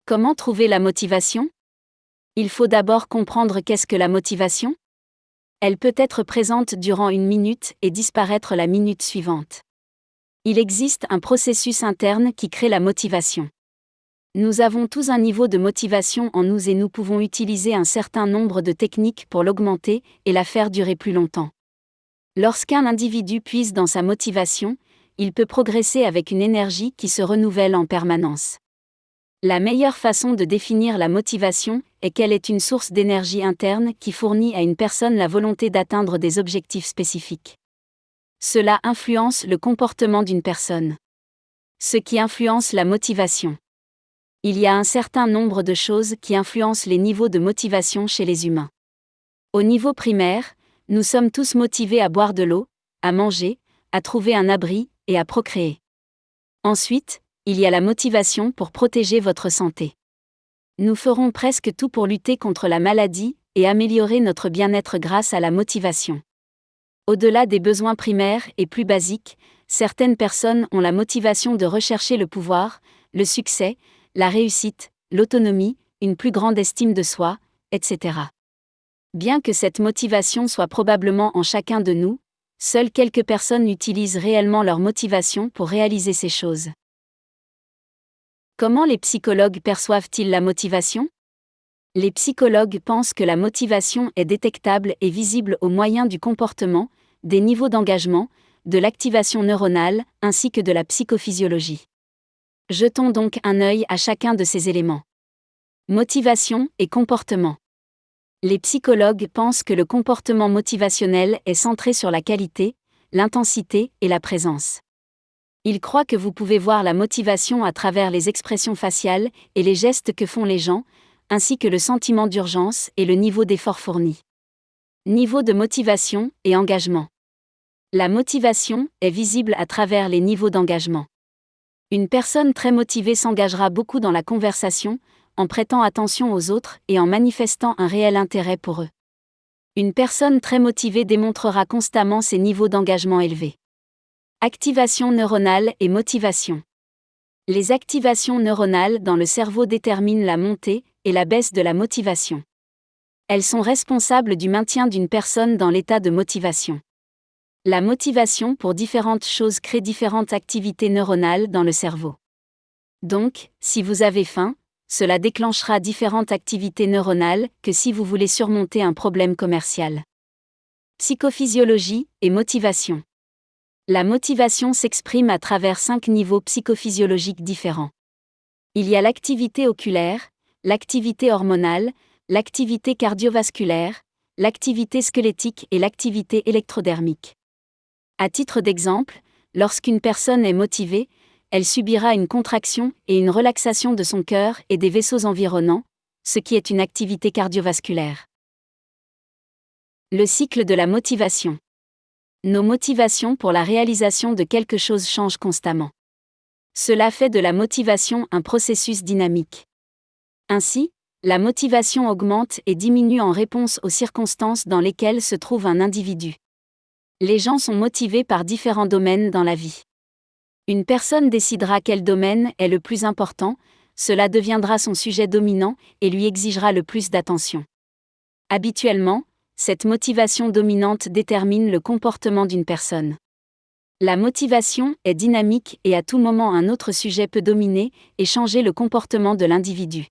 Comment trouver la motivation ? Il faut d'abord comprendre qu'est-ce que la motivation ? Elle peut être présente durant une minute et disparaître la minute suivante. Il existe un processus interne qui crée la motivation. Nous avons tous un niveau de motivation en nous et nous pouvons utiliser un certain nombre de techniques pour l'augmenter et la faire durer plus longtemps. Lorsqu'un individu puise dans sa motivation, il peut progresser avec une énergie qui se renouvelle en permanence. La meilleure façon de définir la motivation est qu'elle est une source d'énergie interne qui fournit à une personne la volonté d'atteindre des objectifs spécifiques. Cela influence le comportement d'une personne. Ce qui influence la motivation. Il y a un certain nombre de choses qui influencent les niveaux de motivation chez les humains. Au niveau primaire, nous sommes tous motivés à boire de l'eau, à manger, à trouver un abri et à procréer. Ensuite, il y a la motivation pour protéger votre santé. Nous ferons presque tout pour lutter contre la maladie et améliorer notre bien-être grâce à la motivation. Au-delà des besoins primaires et plus basiques, certaines personnes ont la motivation de rechercher le pouvoir, le succès, la réussite, l'autonomie, une plus grande estime de soi, etc. Bien que cette motivation soit probablement en chacun de nous, seules quelques personnes utilisent réellement leur motivation pour réaliser ces choses. Comment les psychologues perçoivent-ils la motivation ? Les psychologues pensent que la motivation est détectable et visible au moyen du comportement, des niveaux d'engagement, de l'activation neuronale, ainsi que de la psychophysiologie. Jetons donc un œil à chacun de ces éléments. Motivation et comportement. Les psychologues pensent que le comportement motivationnel est centré sur la qualité, l'intensité et la présence. Ils croient que vous pouvez voir la motivation à travers les expressions faciales et les gestes que font les gens, ainsi que le sentiment d'urgence et le niveau d'effort fourni. Niveau de motivation et engagement. La motivation est visible à travers les niveaux d'engagement. Une personne très motivée s'engagera beaucoup dans la conversation, en prêtant attention aux autres et en manifestant un réel intérêt pour eux. Une personne très motivée démontrera constamment ses niveaux d'engagement élevés. Activation neuronale et motivation. Les activations neuronales dans le cerveau déterminent la montée et la baisse de la motivation. Elles sont responsables du maintien d'une personne dans l'état de motivation. La motivation pour différentes choses crée différentes activités neuronales dans le cerveau. Donc, si vous avez faim, cela déclenchera différentes activités neuronales que si vous voulez surmonter un problème commercial. Psychophysiologie et motivation. La motivation s'exprime à travers 5 niveaux psychophysiologiques différents. Il y a l'activité oculaire, l'activité hormonale, l'activité cardiovasculaire, l'activité squelettique et l'activité électrodermique. À titre d'exemple, lorsqu'une personne est motivée, elle subira une contraction et une relaxation de son cœur et des vaisseaux environnants, ce qui est une activité cardiovasculaire. Le cycle de la motivation. Nos motivations pour la réalisation de quelque chose changent constamment. Cela fait de la motivation un processus dynamique. Ainsi, la motivation augmente et diminue en réponse aux circonstances dans lesquelles se trouve un individu. Les gens sont motivés par différents domaines dans la vie. Une personne décidera quel domaine est le plus important, cela deviendra son sujet dominant et lui exigera le plus d'attention. Habituellement, cette motivation dominante détermine le comportement d'une personne. La motivation est dynamique et à tout moment un autre sujet peut dominer et changer le comportement de l'individu.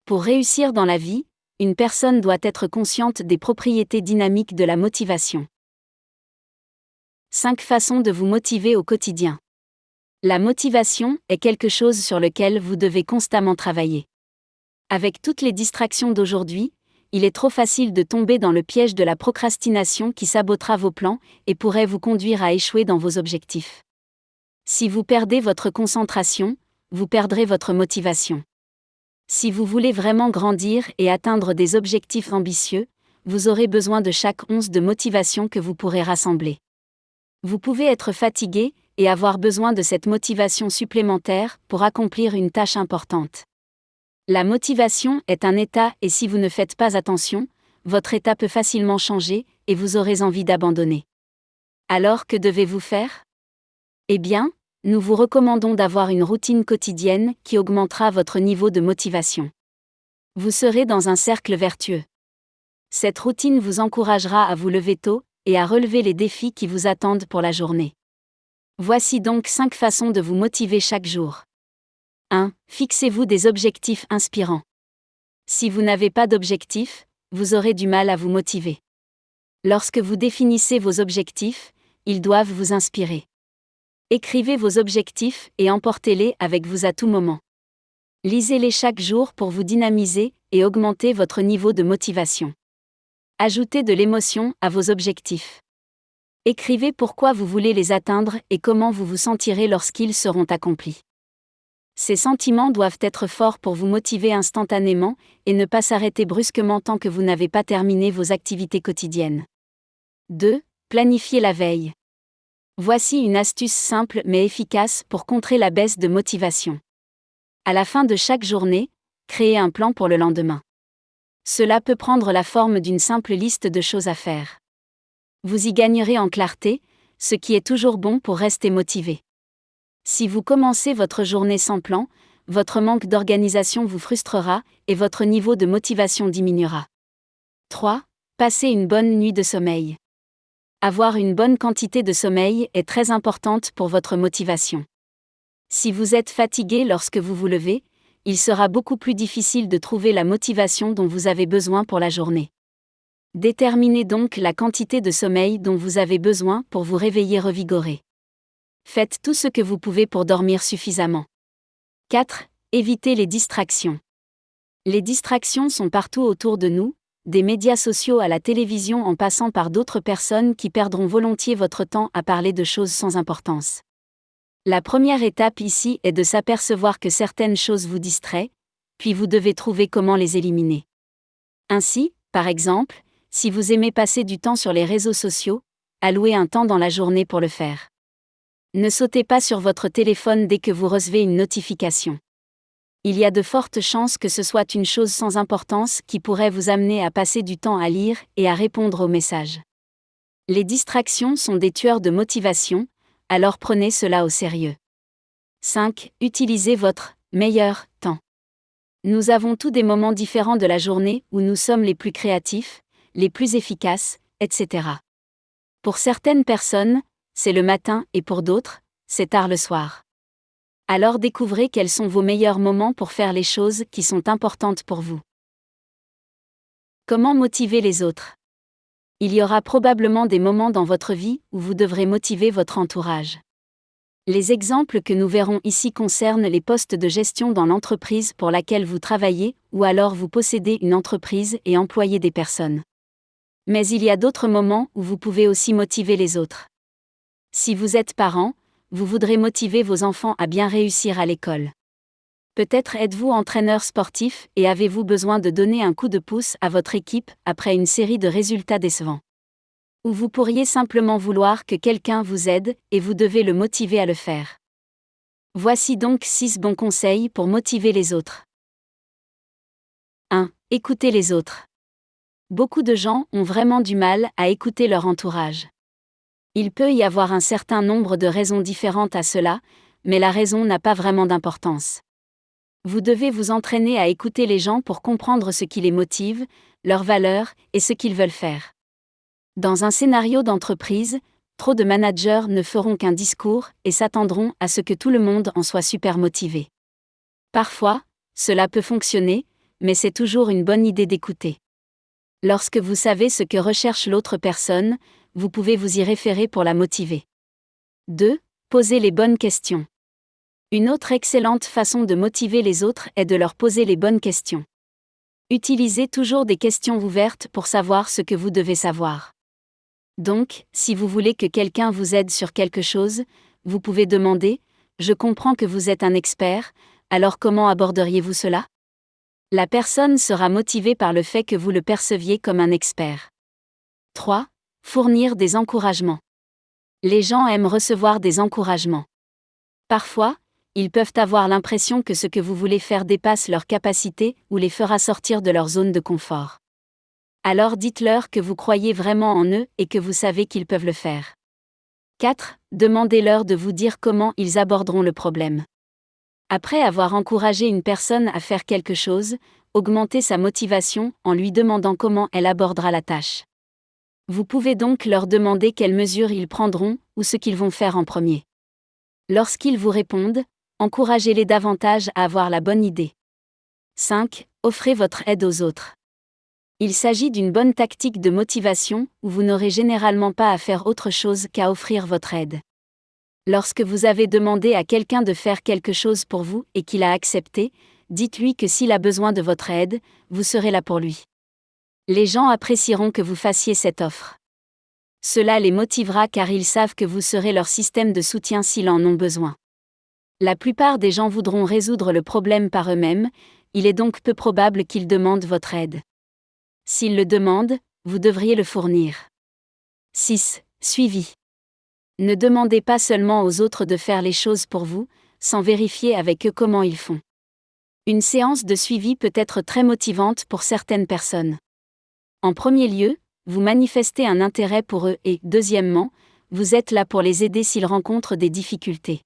Pour réussir dans la vie, une personne doit être consciente des propriétés dynamiques de la motivation. 5 façons de vous motiver au quotidien. La motivation est quelque chose sur lequel vous devez constamment travailler. Avec toutes les distractions d'aujourd'hui, il est trop facile de tomber dans le piège de la procrastination qui sabotera vos plans et pourrait vous conduire à échouer dans vos objectifs. Si vous perdez votre concentration, vous perdrez votre motivation. Si vous voulez vraiment grandir et atteindre des objectifs ambitieux, vous aurez besoin de chaque once de motivation que vous pourrez rassembler. Vous pouvez être fatigué et avoir besoin de cette motivation supplémentaire pour accomplir une tâche importante. La motivation est un état et si vous ne faites pas attention, votre état peut facilement changer et vous aurez envie d'abandonner. Alors que devez-vous faire ? Eh bien, Nous vous recommandons d'avoir une routine quotidienne qui augmentera votre niveau de motivation. Vous serez dans un cercle vertueux. Cette routine vous encouragera à vous lever tôt et à relever les défis qui vous attendent pour la journée. Voici donc 5 façons de vous motiver chaque jour. 1. Fixez-vous des objectifs inspirants. Si vous n'avez pas d'objectif, vous aurez du mal à vous motiver. Lorsque vous définissez vos objectifs, ils doivent vous inspirer. Écrivez vos objectifs et emportez-les avec vous à tout moment. Lisez-les chaque jour pour vous dynamiser et augmenter votre niveau de motivation. Ajoutez de l'émotion à vos objectifs. Écrivez pourquoi vous voulez les atteindre et comment vous vous sentirez lorsqu'ils seront accomplis. Ces sentiments doivent être forts pour vous motiver instantanément et ne pas s'arrêter brusquement tant que vous n'avez pas terminé vos activités quotidiennes. 2. Planifiez la veille. Voici une astuce simple mais efficace pour contrer la baisse de motivation. À la fin de chaque journée, créez un plan pour le lendemain. Cela peut prendre la forme d'une simple liste de choses à faire. Vous y gagnerez en clarté, ce qui est toujours bon pour rester motivé. Si vous commencez votre journée sans plan, votre manque d'organisation vous frustrera et votre niveau de motivation diminuera. 3. Passez une bonne nuit de sommeil. Avoir une bonne quantité de sommeil est très importante pour votre motivation. Si vous êtes fatigué lorsque vous vous levez, il sera beaucoup plus difficile de trouver la motivation dont vous avez besoin pour la journée. Déterminez donc la quantité de sommeil dont vous avez besoin pour vous réveiller revigoré. Faites tout ce que vous pouvez pour dormir suffisamment. 4. Évitez les distractions. Les distractions sont partout autour de nous, des médias sociaux à la télévision en passant par d'autres personnes qui perdront volontiers votre temps à parler de choses sans importance. La première étape ici est de s'apercevoir que certaines choses vous distraient, puis vous devez trouver comment les éliminer. Ainsi, par exemple, si vous aimez passer du temps sur les réseaux sociaux, allouez un temps dans la journée pour le faire. Ne sautez pas sur votre téléphone dès que vous recevez une notification. Il y a de fortes chances que ce soit une chose sans importance qui pourrait vous amener à passer du temps à lire et à répondre aux messages. Les distractions sont des tueurs de motivation, alors prenez cela au sérieux. 5. Utilisez votre meilleur temps. Nous avons tous des moments différents de la journée où nous sommes les plus créatifs, les plus efficaces, etc. Pour certaines personnes, c'est le matin et pour d'autres, c'est tard le soir. Alors découvrez quels sont vos meilleurs moments pour faire les choses qui sont importantes pour vous. Comment motiver les autres ? Il y aura probablement des moments dans votre vie où vous devrez motiver votre entourage. Les exemples que nous verrons ici concernent les postes de gestion dans l'entreprise pour laquelle vous travaillez, ou alors vous possédez une entreprise et employez des personnes. Mais il y a d'autres moments où vous pouvez aussi motiver les autres. Si vous êtes parent, vous voudrez motiver vos enfants à bien réussir à l'école. Peut-être êtes-vous entraîneur sportif et avez-vous besoin de donner un coup de pouce à votre équipe après une série de résultats décevants. Ou vous pourriez simplement vouloir que quelqu'un vous aide et vous devez le motiver à le faire. Voici donc 6 bons conseils pour motiver les autres. 1. Écoutez les autres. Beaucoup de gens ont vraiment du mal à écouter leur entourage. Il peut y avoir un certain nombre de raisons différentes à cela, mais la raison n'a pas vraiment d'importance. Vous devez vous entraîner à écouter les gens pour comprendre ce qui les motive, leurs valeurs et ce qu'ils veulent faire. Dans un scénario d'entreprise, trop de managers ne feront qu'un discours et s'attendront à ce que tout le monde en soit super motivé. Parfois, cela peut fonctionner, mais c'est toujours une bonne idée d'écouter. Lorsque vous savez ce que recherche l'autre personne, vous pouvez vous y référer pour la motiver. 2. Posez les bonnes questions. Une autre excellente façon de motiver les autres est de leur poser les bonnes questions. Utilisez toujours des questions ouvertes pour savoir ce que vous devez savoir. Donc, si vous voulez que quelqu'un vous aide sur quelque chose, vous pouvez demander « Je comprends que vous êtes un expert, alors comment aborderiez-vous cela ?» La personne sera motivée par le fait que vous le perceviez comme un expert. 3. Fournir des encouragements. Les gens aiment recevoir des encouragements. Parfois, ils peuvent avoir l'impression que ce que vous voulez faire dépasse leurs capacités ou les fera sortir de leur zone de confort. Alors dites-leur que vous croyez vraiment en eux et que vous savez qu'ils peuvent le faire. 4. Demandez-leur de vous dire comment ils aborderont le problème. Après avoir encouragé une personne à faire quelque chose, augmentez sa motivation en lui demandant comment elle abordera la tâche. Vous pouvez donc leur demander quelles mesures ils prendront ou ce qu'ils vont faire en premier. Lorsqu'ils vous répondent, encouragez-les davantage à avoir la bonne idée. 5. Offrez votre aide aux autres. Il s'agit d'une bonne tactique de motivation où vous n'aurez généralement pas à faire autre chose qu'à offrir votre aide. Lorsque vous avez demandé à quelqu'un de faire quelque chose pour vous et qu'il a accepté, dites-lui que s'il a besoin de votre aide, vous serez là pour lui. Les gens apprécieront que vous fassiez cette offre. Cela les motivera car ils savent que vous serez leur système de soutien s'ils en ont besoin. La plupart des gens voudront résoudre le problème par eux-mêmes, il est donc peu probable qu'ils demandent votre aide. S'ils le demandent, vous devriez le fournir. 6. Suivi. Ne demandez pas seulement aux autres de faire les choses pour vous, sans vérifier avec eux comment ils font. Une séance de suivi peut être très motivante pour certaines personnes. En premier lieu, vous manifestez un intérêt pour eux et, deuxièmement, vous êtes là pour les aider s'ils rencontrent des difficultés.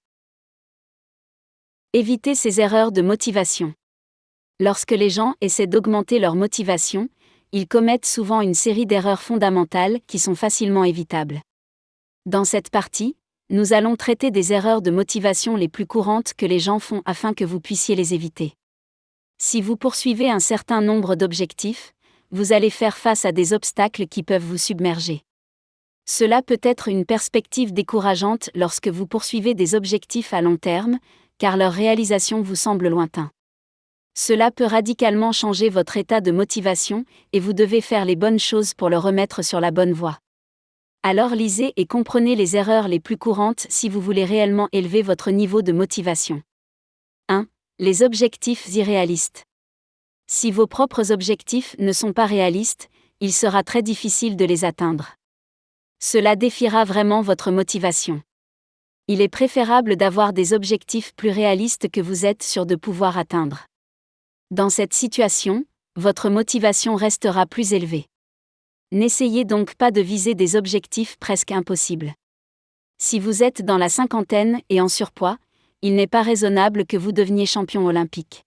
Évitez ces erreurs de motivation. Lorsque les gens essaient d'augmenter leur motivation, ils commettent souvent une série d'erreurs fondamentales qui sont facilement évitables. Dans cette partie, nous allons traiter des erreurs de motivation les plus courantes que les gens font afin que vous puissiez les éviter. Si vous poursuivez un certain nombre d'objectifs, vous allez faire face à des obstacles qui peuvent vous submerger. Cela peut être une perspective décourageante lorsque vous poursuivez des objectifs à long terme, car leur réalisation vous semble lointain. Cela peut radicalement changer votre état de motivation et vous devez faire les bonnes choses pour le remettre sur la bonne voie. Alors lisez et comprenez les erreurs les plus courantes si vous voulez réellement élever votre niveau de motivation. 1. Les objectifs irréalistes. Si vos propres objectifs ne sont pas réalistes, il sera très difficile de les atteindre. Cela défiera vraiment votre motivation. Il est préférable d'avoir des objectifs plus réalistes que vous êtes sûr de pouvoir atteindre. Dans cette situation, votre motivation restera plus élevée. N'essayez donc pas de viser des objectifs presque impossibles. Si vous êtes dans la cinquantaine et en surpoids, il n'est pas raisonnable que vous deveniez champion olympique.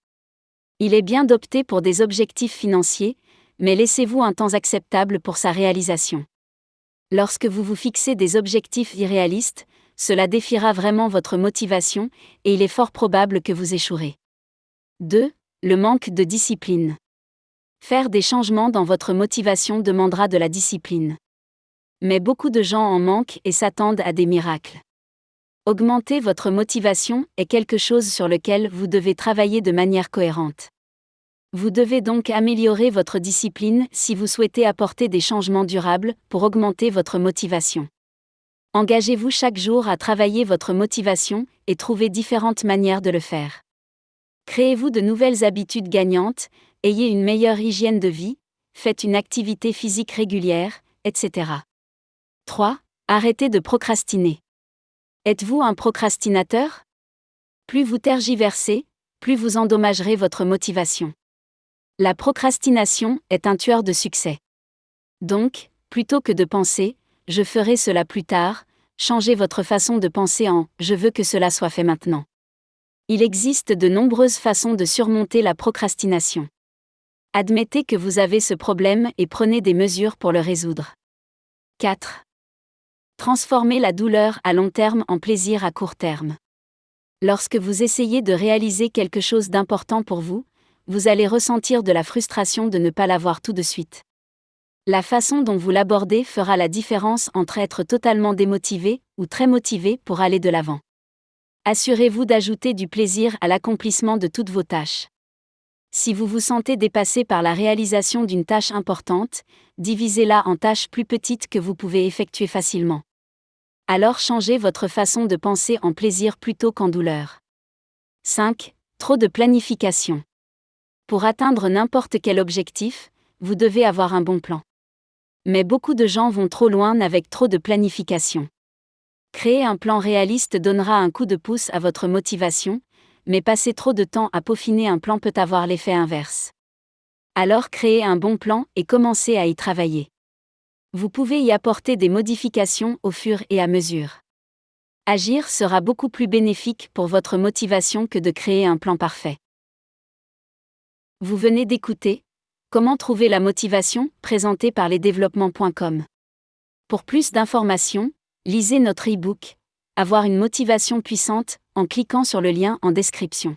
Il est bien d'opter pour des objectifs financiers, mais laissez-vous un temps acceptable pour sa réalisation. Lorsque vous vous fixez des objectifs irréalistes, cela défiera vraiment votre motivation et il est fort probable que vous échouerez. 2. Le manque de discipline. Faire des changements dans votre motivation demandera de la discipline. Mais beaucoup de gens en manquent et s'attendent à des miracles. Augmenter votre motivation est quelque chose sur lequel vous devez travailler de manière cohérente. Vous devez donc améliorer votre discipline si vous souhaitez apporter des changements durables pour augmenter votre motivation. Engagez-vous chaque jour à travailler votre motivation et trouvez différentes manières de le faire. Créez-vous de nouvelles habitudes gagnantes, ayez une meilleure hygiène de vie, faites une activité physique régulière, etc. 3. Arrêtez de procrastiner. Êtes-vous un procrastinateur ? Plus vous tergiversez, plus vous endommagerez votre motivation. La procrastination est un tueur de succès. Donc, plutôt que de penser « je ferai cela plus tard », changez votre façon de penser en « je veux que cela soit fait maintenant ». Il existe de nombreuses façons de surmonter la procrastination. Admettez que vous avez ce problème et prenez des mesures pour le résoudre. 4. Transformez la douleur à long terme en plaisir à court terme. Lorsque vous essayez de réaliser quelque chose d'important pour vous, vous allez ressentir de la frustration de ne pas l'avoir tout de suite. La façon dont vous l'abordez fera la différence entre être totalement démotivé ou très motivé pour aller de l'avant. Assurez-vous d'ajouter du plaisir à l'accomplissement de toutes vos tâches. Si vous vous sentez dépassé par la réalisation d'une tâche importante, divisez-la en tâches plus petites que vous pouvez effectuer facilement. Alors changez votre façon de penser en plaisir plutôt qu'en douleur. 5. Trop de planification. Pour atteindre n'importe quel objectif, vous devez avoir un bon plan. Mais beaucoup de gens vont trop loin avec trop de planification. Créer un plan réaliste donnera un coup de pouce à votre motivation, mais passer trop de temps à peaufiner un plan peut avoir l'effet inverse. Alors créez un bon plan et commencez à y travailler. Vous pouvez y apporter des modifications au fur et à mesure. Agir sera beaucoup plus bénéfique pour votre motivation que de créer un plan parfait. Vous venez d'écouter Comment trouver la motivation, présenté par lesdéveloppements.com. Pour plus d'informations, lisez notre e-book Avoir une motivation puissante en cliquant sur le lien en description.